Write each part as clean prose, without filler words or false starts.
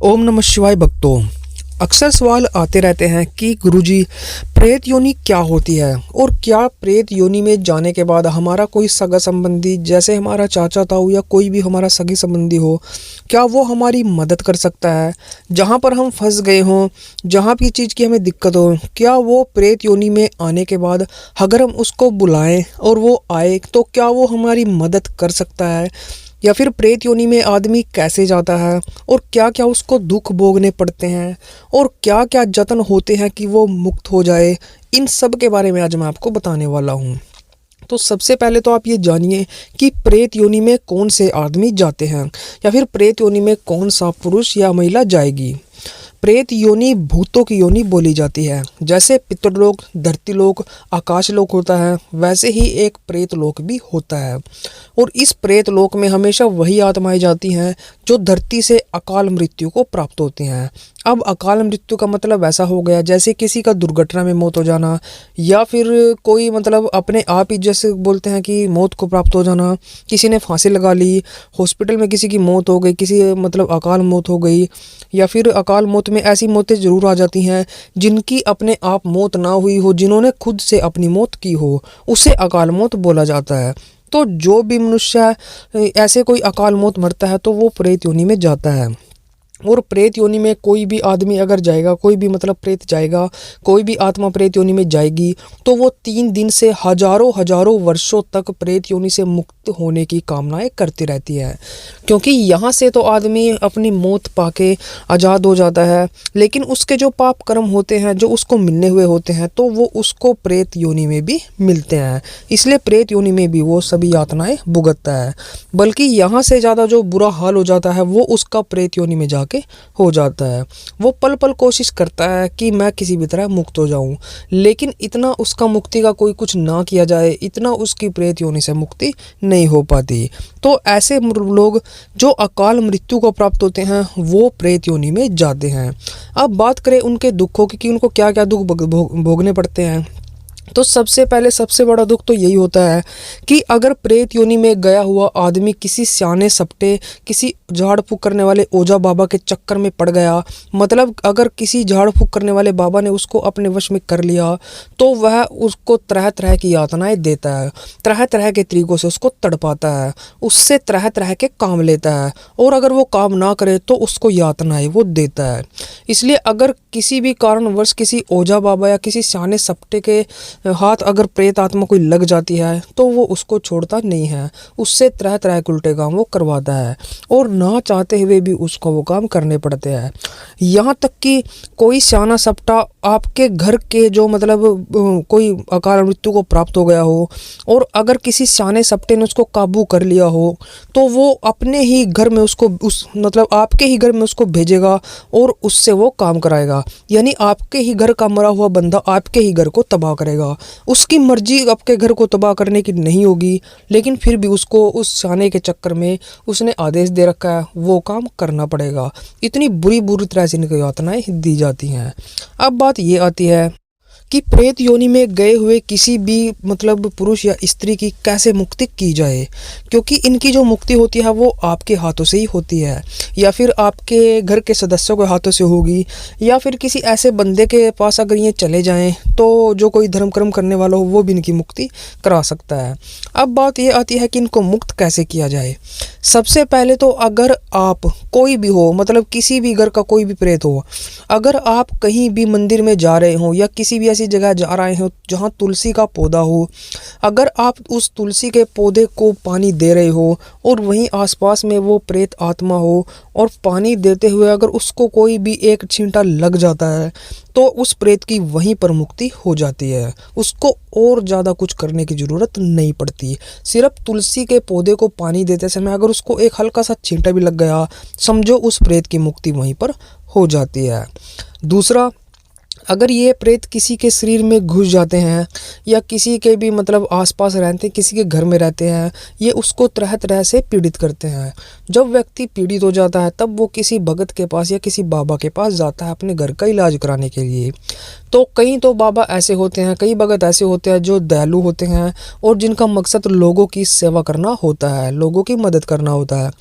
ओम नमः शिवाय भक्तों। अक्सर सवाल आते रहते हैं कि गुरुजी, प्रेत योनि क्या होती है और क्या प्रेत योनि में जाने के बाद हमारा कोई सगा संबंधी, जैसे हमारा चाचा ताऊ या कोई भी हमारा सगी संबंधी हो, क्या वो हमारी मदद कर सकता है? जहाँ पर हम फंस गए हों, जहाँ भी चीज़ की हमें दिक्कत हो, क्या वो प्रेत योनि में आने के बाद अगर हम उसको बुलाएं और वो आए तो क्या वो हमारी मदद कर सकता है? या फिर प्रेत योनि में आदमी कैसे जाता है और क्या क्या उसको दुख भोगने पड़ते हैं और क्या क्या जतन होते हैं कि वो मुक्त हो जाए, इन सब के बारे में आज मैं आपको बताने वाला हूँ। तो सबसे पहले तो आप ये जानिए कि प्रेत योनि में कौन से आदमी जाते हैं या फिर प्रेत योनि में कौन सा पुरुष या महिला जाएगी। प्रेत योनि भूतों की योनि बोली जाती है। जैसे पितृलोक, धरती लोक, आकाश लोक होता है, वैसे ही एक प्रेत लोक भी होता है। और इस प्रेत लोक में हमेशा वही आत्माएं जाती हैं जो धरती से अकाल मृत्यु को प्राप्त होती हैं। अब अकाल मृत्यु का मतलब ऐसा हो गया जैसे किसी का दुर्घटना में मौत हो जाना, या फिर कोई मतलब अपने आप ही जैसे बोलते हैं कि मौत को प्राप्त हो जाना, किसी ने फांसी लगा ली, हॉस्पिटल में किसी की मौत हो गई, किसी मतलब अकाल मौत हो गई, या फिर अकाल मौत में ऐसी मौतें ज़रूर आ जाती हैं जिनकी अपने आप मौत ना हुई हो, जिन्होंने खुद से अपनी मौत की हो, उसे अकाल मौत बोला जाता है। तो जो भी मनुष्य ऐसे कोई अकाल मौत मरता है तो वो प्रेत योनि में जाता है। और प्रेत योनि में कोई भी आदमी अगर जाएगा, कोई भी मतलब प्रेत जाएगा, कोई भी आत्मा प्रेत योनि में जाएगी तो वो 3 दिन से हजारों हजारों वर्षों तक प्रेत योनि से मुक्त होने की कामनाएं करती रहती है। क्योंकि यहाँ से तो आदमी अपनी मौत पाके आज़ाद हो जाता है, लेकिन उसके जो पाप कर्म होते हैं, जो उसको मिलने हुए होते हैं, तो वो उसको प्रेत योनि में भी मिलते हैं। इसलिए प्रेत योनि में भी वो सभी यातनाएं भुगतता है। बल्कि यहाँ से ज़्यादा जो बुरा हाल हो जाता है वो उसका प्रेत योनि में जाके हो जाता है। वो पल पल कोशिश करता है कि मैं किसी भी तरह मुक्त हो जाऊं, लेकिन इतना उसका मुक्ति का कोई कुछ ना किया जाए, इतना उसकी प्रेत योनि से मुक्ति नहीं हो पाती। तो ऐसे लोग जो अकाल मृत्यु को प्राप्त होते हैं वो प्रेत योनि में जाते हैं। अब बात करें उनके दुखों की कि उनको क्या क्या दुख भोगने पड़ते हैं, तो सबसे पहले सबसे बड़ा दुख तो यही होता है कि अगर प्रेत योनि में गया हुआ आदमी किसी सियाने सपटे, किसी झाड़ फूक करने वाले ओझा बाबा के चक्कर में पड़ गया, मतलब अगर किसी झाड़ फूक करने वाले बाबा ने उसको अपने वश में कर लिया, तो वह उसको तरह तरह की यातनाएं देता है, तरह तरह के तरीकों से उसको तड़पाता है, उससे तरह तरह के काम लेता है, और अगर वो काम ना करे तो उसको यातनाएं वो देता है। इसलिए अगर किसी भी कारणवश किसी ओझा बाबा या किसी सियाने सपटे के हाथ अगर प्रेत आत्मा कोई लग जाती है तो वो उसको छोड़ता नहीं है, उससे तरह तरह के उल्टे काम वो करवाता है, और ना चाहते हुए भी उसको वो काम करने पड़ते हैं। यहाँ तक कि कोई सियाना सपटा आपके घर के जो मतलब कोई अकाल मृत्यु को प्राप्त हो गया हो, और अगर किसी सियाने सपटे ने उसको काबू कर लिया हो, तो वो अपने ही घर में उसको उस मतलब आपके ही घर में उसको भेजेगा और उससे वो काम कराएगा। यानी आपके ही घर का मरा हुआ बंदा आपके ही घर को तबाह करेगा। उसकी मर्जी आपके घर को तबाह करने की नहीं होगी, लेकिन फिर भी उसको उस सियाने के चक्कर में उसने आदेश दे रखा है, वो काम करना पड़ेगा। इतनी बुरी बुरी तरह से इनको यातनाएं दी जाती हैं। अब बात ये आती है कि प्रेत योनि में गए हुए किसी भी मतलब पुरुष या स्त्री की कैसे मुक्ति की जाए, क्योंकि इनकी जो मुक्ति होती है वो आपके हाथों से ही होती है, या फिर आपके घर के सदस्यों के हाथों से होगी, या फिर किसी ऐसे बंदे के पास अगर ये चले जाएं तो जो कोई धर्म कर्म करने वाला हो वो भी इनकी मुक्ति करा सकता है। अब बात ये आती है कि इनको मुक्त कैसे किया जाए। सबसे पहले तो अगर आप कोई भी हो, मतलब किसी भी घर का कोई भी प्रेत हो, अगर आप कहीं भी मंदिर में जा रहे हो या किसी भी ऐसी जगह जा रहे हो जहाँ तुलसी का पौधा हो, अगर आप उस तुलसी के पौधे को पानी दे रहे हो और वहीं आसपास में वो प्रेत आत्मा हो, और पानी देते हुए अगर उसको कोई भी एक छींटा लग जाता है तो उस प्रेत की वहीं पर मुक्ति हो जाती है। उसको और ज़्यादा कुछ करने की ज़रूरत नहीं पड़ती। सिर्फ तुलसी के पौधे को पानी देते समय अगर उसको एक हल्का सा छींटा भी लग गया, समझो उस प्रेत की मुक्ति वहीं पर हो जाती है। दूसरा, अगर ये प्रेत किसी के शरीर में घुस जाते हैं या किसी के भी मतलब आसपास रहते हैं, किसी के घर में रहते हैं, ये उसको तरह तरह से पीड़ित करते हैं। जब व्यक्ति पीड़ित हो जाता है तब वो किसी भगत के पास या किसी बाबा के पास जाता है अपने घर का इलाज कराने के लिए। तो कई तो बाबा ऐसे होते हैं, कई भगत ऐसे होते हैं जो दयालु होते हैं और जिनका मकसद लोगों की सेवा करना होता है, लोगों की मदद करना होता है।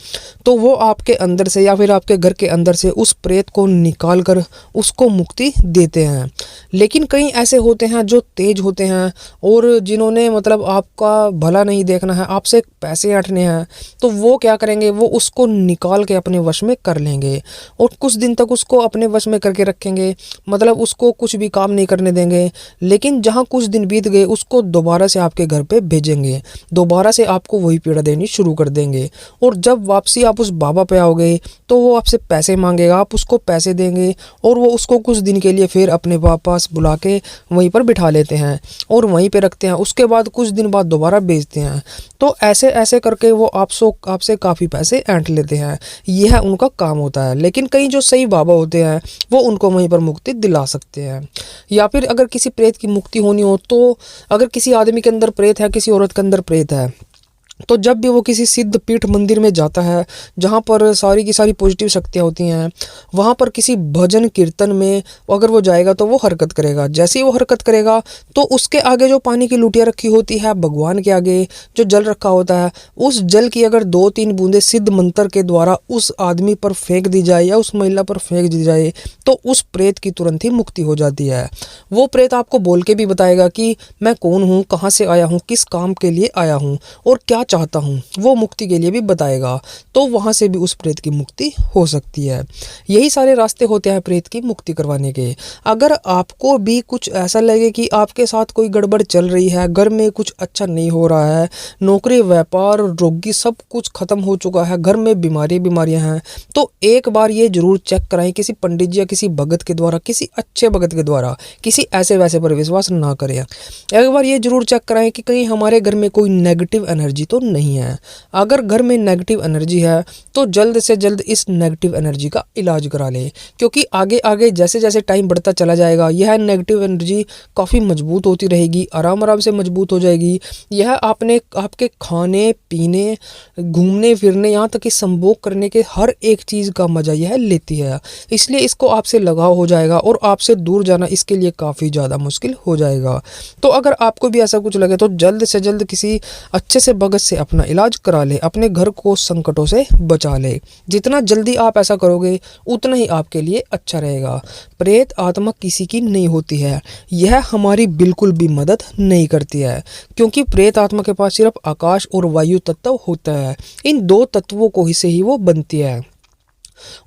तो वो आपके अंदर से या फिर आपके घर के अंदर से उस प्रेत को निकाल कर उसको मुक्ति देते हैं। लेकिन कई ऐसे होते हैं जो तेज होते हैं और जिन्होंने मतलब आपका भला नहीं देखना है, आपसे पैसे ऐंठने हैं, तो वो क्या करेंगे, वो उसको निकाल के अपने वश में कर लेंगे और कुछ दिन तक उसको अपने वश में करके रखेंगे, मतलब उसको कुछ भी काम नहीं करने देंगे। लेकिन जहाँ कुछ दिन बीत गए उसको दोबारा से आपके घर पे भेजेंगे, दोबारा से आपको वही पीड़ा देनी शुरू कर देंगे। और जब वापसी आप उस बाबा पे आओगे तो वो आपसे पैसे मांगेगा, आप उसको पैसे देंगे और वो उसको कुछ दिन के लिए फिर अपने पास बुला के वहीं पर बिठा लेते हैं और वहीं पे रखते हैं। उसके बाद कुछ दिन बाद दोबारा बेचते हैं। तो ऐसे ऐसे करके वो आपसे काफ़ी पैसे ऐंठ लेते हैं। यह उनका काम होता है। लेकिन कई जो सही बाबा होते हैं वो उनको वहीं पर मुक्ति दिला सकते हैं। या फिर अगर किसी प्रेत की मुक्ति होनी हो तो अगर किसी आदमी के अंदर प्रेत है, किसी औरत के अंदर प्रेत है, तो जब भी वो किसी सिद्ध पीठ मंदिर में जाता है जहाँ पर सारी की सारी पॉजिटिव शक्तियाँ होती हैं, वहाँ पर किसी भजन कीर्तन में अगर वो जाएगा तो वो हरकत करेगा। जैसे ही वो हरकत करेगा तो उसके आगे जो पानी की लुटिया रखी होती है, भगवान के आगे जो जल रखा होता है, उस जल की अगर 2-3 बूंदें सिद्ध मंत्र के द्वारा उस आदमी पर फेंक दी जाए या उस महिला पर फेंक दी जाए तो उस प्रेत की तुरंत ही मुक्ति हो जाती है। वो प्रेत आपको बोल के भी बताएगा कि मैं कौन हूँ, कहाँ से आया हूँ, किस काम के लिए आया हूँ और क्या चाहता हूँ, वो मुक्ति के लिए भी बताएगा। तो वहाँ से भी उस प्रेत की मुक्ति हो सकती है। यही सारे रास्ते होते हैं प्रेत की मुक्ति करवाने के। अगर आपको भी कुछ ऐसा लगे कि आपके साथ कोई गड़बड़ चल रही है, घर में कुछ अच्छा नहीं हो रहा है, नौकरी, व्यापार, रोगी सब कुछ खत्म हो चुका है, घर में बीमारियां हैं, तो एक बार ये जरूर चेक कराएं किसी पंडित जी या किसी भगत के द्वारा, किसी अच्छे भगत के द्वारा। किसी ऐसे वैसे पर विश्वास ना करें। एक बार ये जरूर चेक कराएं कि कहीं हमारे घर में कोई नेगेटिव एनर्जी तो नहीं है। अगर घर में नेगेटिव एनर्जी है तो जल्द से जल्द इस नेगेटिव एनर्जी का इलाज करा ले, क्योंकि आगे आगे जैसे जैसे टाइम बढ़ता चला जाएगा यह नेगेटिव एनर्जी काफ़ी मजबूत होती रहेगी, आराम आराम से मजबूत हो जाएगी। यह आपके खाने पीने, घूमने फिरने, यहाँ तक कि संभोग करने के हर एक चीज़ का मज़ा यह लेती है। इसलिए इसको आपसे लगाव हो जाएगा और आपसे दूर जाना इसके लिए काफ़ी ज़्यादा मुश्किल हो जाएगा। तो अगर आपको भी ऐसा कुछ लगे तो जल्द से जल्द किसी अच्छे से भगत से अपना इलाज करा ले, अपने घर को संकटों से बचा ले। जितना जल्दी आप ऐसा करोगे उतना ही आपके लिए अच्छा रहेगा। प्रेत आत्मा किसी की नहीं होती है, यह हमारी बिल्कुल भी मदद नहीं करती है, क्योंकि प्रेत आत्मा के पास सिर्फ आकाश और वायु तत्व होता है। इन 2 तत्वों को ही से ही वो बनती है।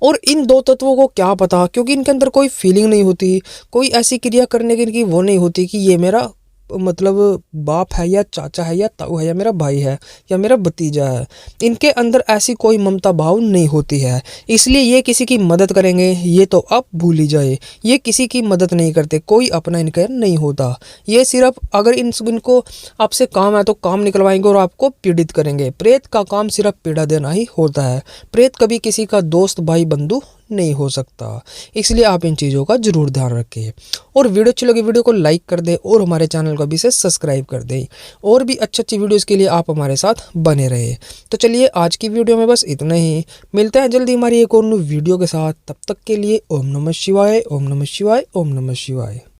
और इन 2 तत्वों को क्या पता, क्योंकि इनके अंदर कोई फीलिंग नहीं होती, कोई ऐसी क्रिया करने की इनकी वो नहीं होती कि ये मेरा मतलब बाप है या चाचा है या ताऊ है या मेरा भाई है या मेरा भतीजा है। इनके अंदर ऐसी कोई ममता भाव नहीं होती है। इसलिए ये किसी की मदद करेंगे ये तो आप भूल ही जाए। ये किसी की मदद नहीं करते, कोई अपना इनका नहीं होता। ये सिर्फ अगर इनको आपसे काम है तो काम निकलवाएंगे और आपको पीड़ित करेंगे। प्रेत का काम सिर्फ पीड़ा देना ही होता है। प्रेत कभी किसी का दोस्त, भाई, बंधु नहीं हो सकता। इसलिए आप इन चीज़ों का जरूर ध्यान रखें। और वीडियो अच्छी लगी वीडियो को लाइक कर दें और हमारे चैनल को भी से सब्सक्राइब कर दें। और भी अच्छी अच्छी वीडियोस के लिए आप हमारे साथ बने रहे। तो चलिए आज की वीडियो में बस इतना ही। मिलते हैं जल्दी हमारी एक और वीडियो के साथ। तब तक के लिए ओम नमः शिवाय, ओम नमः शिवाय, ओम नमः शिवाय।